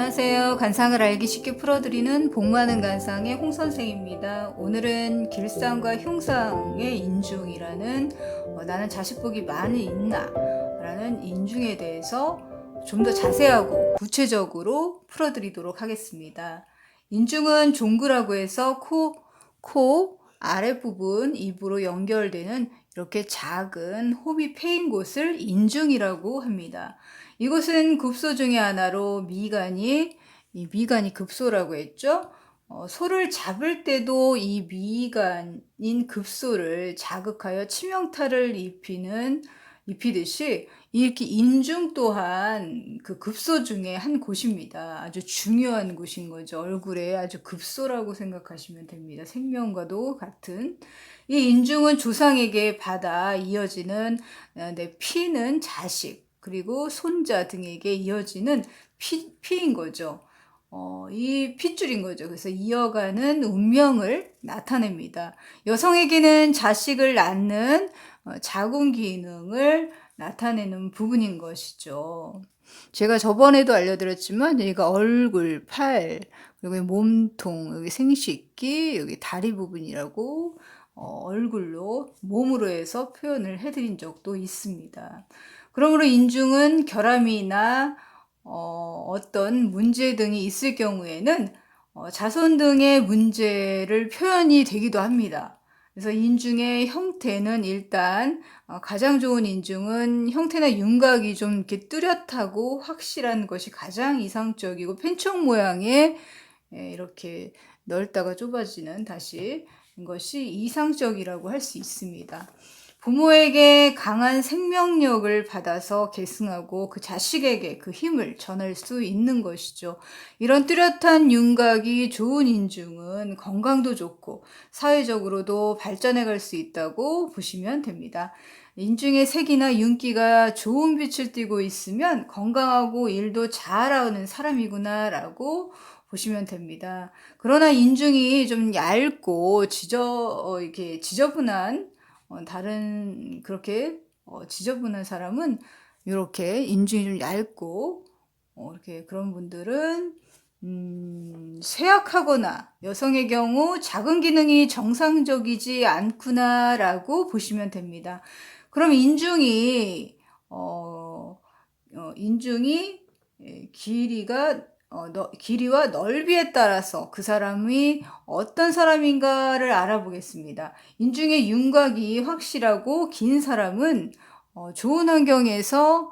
안녕하세요. 관상을 알기 쉽게 풀어드리는 복 많은 관상의 홍 선생입니다. 오늘은 길상과 흉상의 인중이라는 나는 자식복이 많이 있나? 라는 인중에 대해서 좀 더 자세하고 구체적으로 풀어드리도록 하겠습니다. 인중은 종구라고 해서 코 아랫부분 입으로 연결되는 이렇게 작은 홈이 패인 곳을 인중이라고 합니다. 이곳은 급소 중의 하나로 미간이 급소라고 했죠. 소를 잡을 때도 이 미간인 급소를 자극하여 치명타를 입히듯이 이렇게 인중 또한 그 급소 중에 한 곳입니다. 아주 중요한 곳인 거죠. 얼굴에 아주 급소라고 생각하시면 됩니다. 생명과도 같은. 이 인중은 조상에게 받아 이어지는 내 피는 자식, 그리고 손자 등에게 이어지는 피인 거죠. 이 핏줄인 거죠. 그래서 이어가는 운명을 나타냅니다. 여성에게는 자식을 낳는 자궁 기능을 나타내는 부분인 것이죠. 제가 저번에도 알려드렸지만 여기가 얼굴, 팔, 그리고 몸통, 여기 생식기, 여기 다리 부분이라고 얼굴로, 몸으로 해서 표현을 해드린 적도 있습니다. 그러므로 인중은 결함이나 어떤 문제 등이 있을 경우에는 자손 등의 문제를 표현이 되기도 합니다. 그래서 인중의 형태는 일단 가장 좋은 인중은 형태나 윤곽이 좀 이렇게 뚜렷하고 확실한 것이 가장 이상적이고 펜총 모양의 이렇게 넓다가 좁아지는 다시 것이 이상적이라고 할 수 있습니다. 부모에게 강한 생명력을 받아서 계승하고 그 자식에게 그 힘을 전할 수 있는 것이죠. 이런 뚜렷한 윤곽이 좋은 인중은 건강도 좋고 사회적으로도 발전해 갈 수 있다고 보시면 됩니다. 인중의 색이나 윤기가 좋은 빛을 띠고 있으면 건강하고 일도 잘하는 사람이구나 라고 보시면 됩니다. 그러나 인중이 좀 얇고 이렇게 지저분한 다른 그렇게 지저분한 사람은 이렇게 인중이 좀 얇고 이렇게 그런 분들은 쇠약하거나 여성의 경우 자궁 기능이 정상적이지 않구나라고 보시면 됩니다. 그럼 인중이 길이와 넓이에 따라서 그 사람이 어떤 사람인가를 알아보겠습니다. 인중의 윤곽이 확실하고 긴 사람은 좋은 환경에서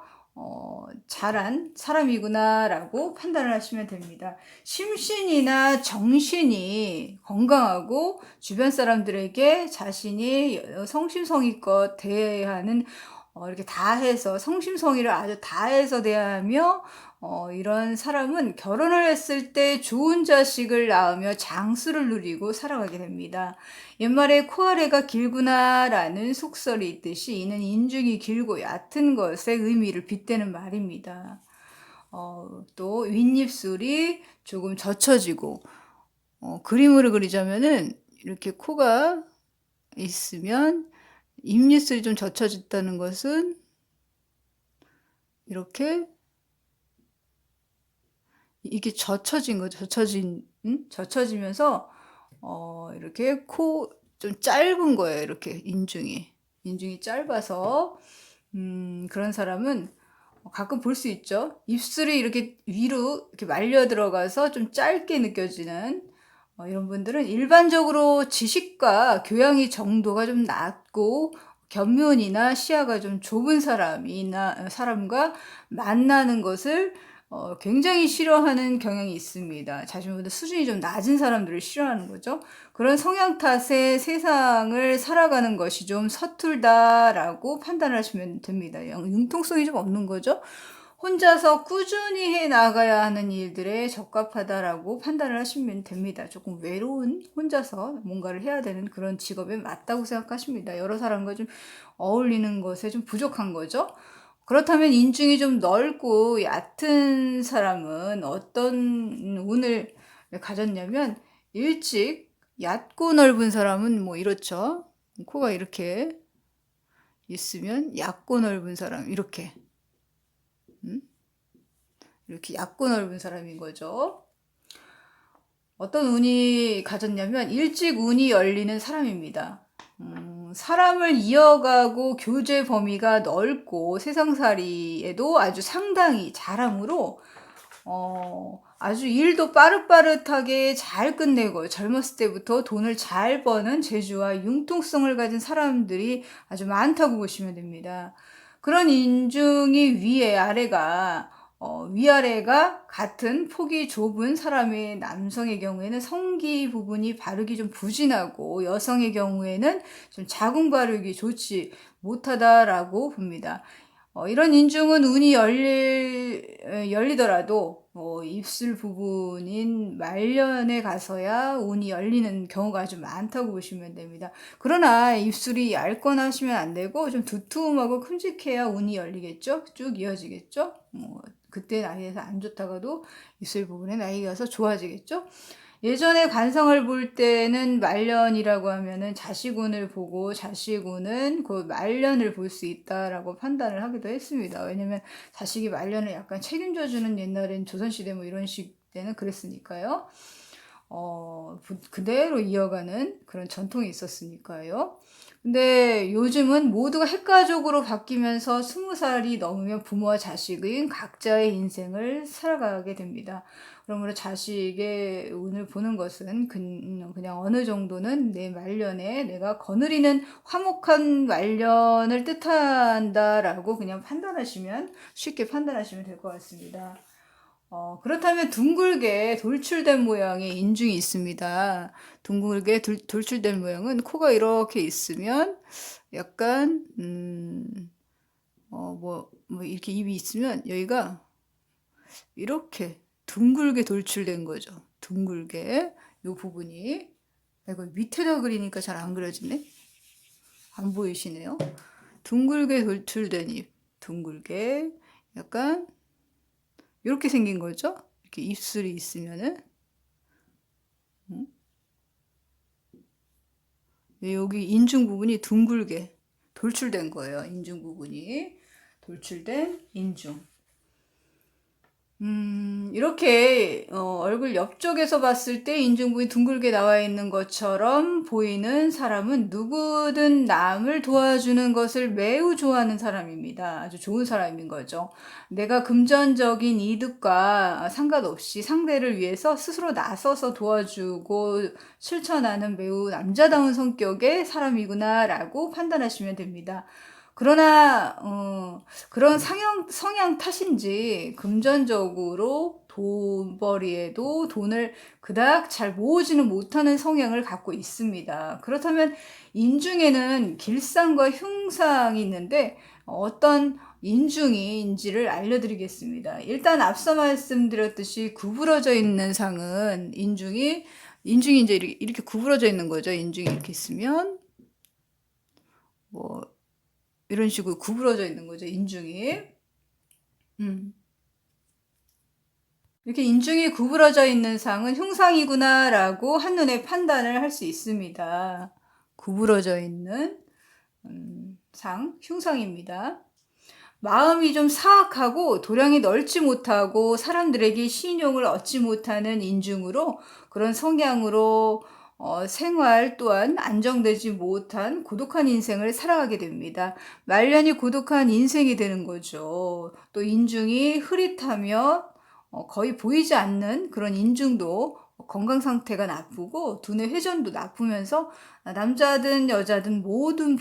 자란 사람이구나 라고 판단을 하시면 됩니다. 심신이나 정신이 건강하고 주변 사람들에게 자신이 성심성의껏 대하는 이렇게 다해서 성심성의를 아주 다해서 대하며 이런 사람은 결혼을 했을 때 좋은 자식을 낳으며 장수를 누리고 살아가게 됩니다. 옛말에 코아래가 길구나라는 속설이 있듯이 이는 인중이 길고 얕은 것의 의미를 빗대는 말입니다. 또 윗입술이 조금 젖혀지고 그림으로 그리자면은 이렇게 코가 있으면 입입술이 좀 젖혀졌다는 것은 이렇게 이게 젖혀진 거죠. 젖혀지면서 이렇게 코 좀 짧은 거예요. 이렇게 인중이 짧아서 그런 사람은 가끔 볼 수 있죠. 입술이 이렇게 위로 이렇게 말려 들어가서 좀 짧게 느껴지는 이런 분들은 일반적으로 지식과 교양의 정도가 좀 낮고 견면이나 시야가 좀 좁은 사람과 만나는 것을 굉장히 싫어하는 경향이 있습니다. 자신보다 수준이 좀 낮은 사람들을 싫어하는 거죠. 그런 성향 탓에 세상을 살아가는 것이 좀 서툴다라고 판단을 하시면 됩니다. 융통성이 좀 없는 거죠. 혼자서 꾸준히 해 나가야 하는 일들에 적합하다라고 판단을 하시면 됩니다. 조금 외로운 혼자서 뭔가를 해야 되는 그런 직업에 맞다고 생각하십니다. 여러 사람과 좀 어울리는 것에 좀 부족한 거죠. 그렇다면 인중이 좀 넓고 얕은 사람은 어떤 운을 가졌냐면 일찍 얕고 넓은 사람은 뭐 이렇죠. 코가 이렇게 있으면 얕고 넓은 사람 이렇게 이렇게 얕고 넓은 사람인 거죠. 어떤 운이 가졌냐면 일찍 운이 열리는 사람입니다. 사람을 이어가고 교제 범위가 넓고 세상살이에도 아주 상당히 잘함으로 아주 일도 빠릇빠릇하게 잘 끝내고 젊었을 때부터 돈을 잘 버는 재주와 융통성을 가진 사람들이 아주 많다고 보시면 됩니다. 그런 인중이 위아래가 같은 폭이 좁은 사람의 남성의 경우에는 성기 부분이 바르기 좀 부진하고 여성의 경우에는 좀 자궁 바르기 좋지 못하다라고 봅니다. 이런 인중은 운이 열리더라도 입술 부분인 말년에 가서야 운이 열리는 경우가 아주 많다고 보시면 됩니다. 그러나 입술이 얇거나 하시면 안 되고 좀 두툼하고 큼직해야 운이 열리겠죠? 쭉 이어지겠죠? 그때 나이에서 안 좋다가도 입술 부분에 나이가 가서 좋아지겠죠? 예전에 관성을 볼 때는 말년이라고 하면은 자식운을 보고 자식운은 그 말년을 볼 수 있다라고 판단을 하기도 했습니다. 왜냐면 자식이 말년을 약간 책임져주는 옛날엔 조선시대 뭐 이런 식 때는 그랬으니까요. 그대로 이어가는 그런 전통이 있었으니까요. 근데 요즘은 모두가 핵가족으로 바뀌면서 20살이 넘으면 부모와 자식인 각자의 인생을 살아가게 됩니다. 그러므로 자식의 운을 보는 것은 그냥 어느 정도는 내 말년에 내가 거느리는 화목한 말년을 뜻한다라고 그냥 쉽게 판단하시면 될 것 같습니다. 그렇다면 둥글게 돌출된 모양의 인중이 있습니다. 둥글게 돌출된 모양은 코가 이렇게 있으면 약간, 이렇게 입이 있으면 여기가 이렇게 둥글게 돌출된 거죠. 둥글게. 요 부분이. 이거 밑에다 그리니까 잘 안 그려지네? 안 보이시네요? 둥글게 돌출된 입. 둥글게. 약간, 이렇게 생긴 거죠? 이렇게 입술이 있으면은. 여기 인중 부분이 둥글게 돌출된 거예요. 인중 부분이. 돌출된 인중. 이렇게 얼굴 옆쪽에서 봤을 때 인중부위 둥글게 나와 있는 것처럼 보이는 사람은 누구든 남을 도와주는 것을 매우 좋아하는 사람입니다. 아주 좋은 사람인 거죠. 내가 금전적인 이득과 상관없이 상대를 위해서 스스로 나서서 도와주고 실천하는 매우 남자다운 성격의 사람이구나라고 판단하시면 됩니다. 그러나 그런 성향 탓인지 금전적으로 돈벌이에도 돈을 그닥 잘 모으지는 못하는 성향을 갖고 있습니다. 그렇다면 인중에는 길상과 흉상이 있는데 어떤 인중인지를 알려드리겠습니다. 일단 앞서 말씀드렸듯이 구부러져 있는 상은 인중이 이제 이렇게 구부러져 있는 거죠. 인중이 이렇게 있으면 뭐 이런 식으로 구부러져 있는 거죠, 인중이. 이렇게 인중이 구부러져 있는 상은 흉상이구나라고 한눈에 판단을 할 수 있습니다. 구부러져 있는 흉상입니다. 마음이 좀 사악하고 도량이 넓지 못하고 사람들에게 신용을 얻지 못하는 인중으로 그런 성향으로 생활 또한 안정되지 못한 고독한 인생을 살아가게 됩니다. 말년이 고독한 인생이 되는 거죠. 또 인중이 흐릿하며 거의 보이지 않는 그런 인중도 건강 상태가 나쁘고 두뇌 회전도 나쁘면서 남자든 여자든 모든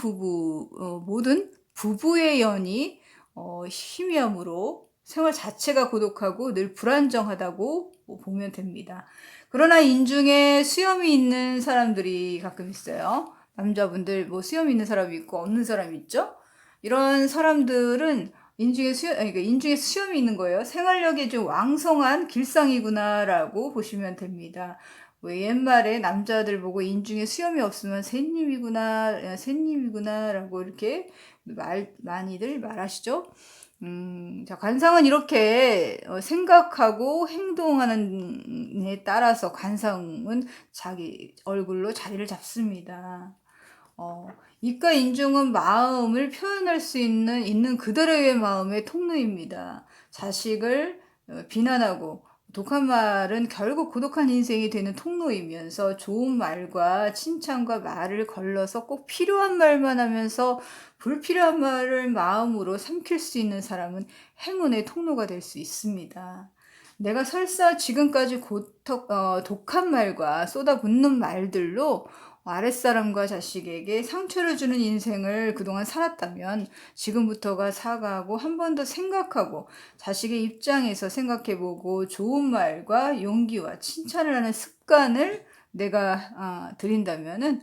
부부의 연이 희미함으로 생활 자체가 고독하고 늘 불안정하다고 보면 됩니다. 그러나 인중에 수염이 있는 사람들이 가끔 있어요. 남자분들 뭐 수염이 있는 사람이 있고 없는 사람이 있죠. 이런 사람들은 인중에 수염이 있는 거예요. 생활력이 좀 왕성한 길상이구나라고 보시면 됩니다. 왜 옛말에 남자들 보고 인중에 수염이 없으면 새님이구나라고 이렇게 많이들 말하시죠. 자, 관상은 이렇게 생각하고 행동하는 에 따라서 관상은 자기 얼굴로 자리를 잡습니다. 입과 인중은 마음을 표현할 수 있는 그대로의 마음의 통로입니다. 자식을 비난하고 독한 말은 결국 고독한 인생이 되는 통로이면서 좋은 말과 칭찬과 말을 걸러서 꼭 필요한 말만 하면서 불필요한 말을 마음으로 삼킬 수 있는 사람은 행운의 통로가 될 수 있습니다. 내가 설사 지금까지 독한 말과 쏟아붓는 말들로 아랫사람과 자식에게 상처를 주는 인생을 그동안 살았다면 지금부터가 사과하고 한 번 더 생각하고 자식의 입장에서 생각해보고 좋은 말과 용기와 칭찬을 하는 습관을 내가 들인다면은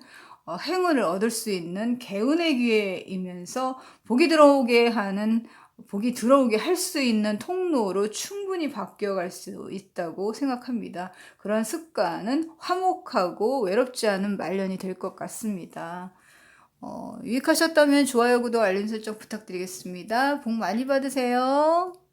행운을 얻을 수 있는 개운의 기회이면서 복이 들어오게 할 수 있는 통로로 충분히 바뀌어갈 수 있다고 생각합니다. 그런 습관은 화목하고 외롭지 않은 말년이 될 것 같습니다. 유익하셨다면 좋아요, 구독, 알림 설정 부탁드리겠습니다. 복 많이 받으세요.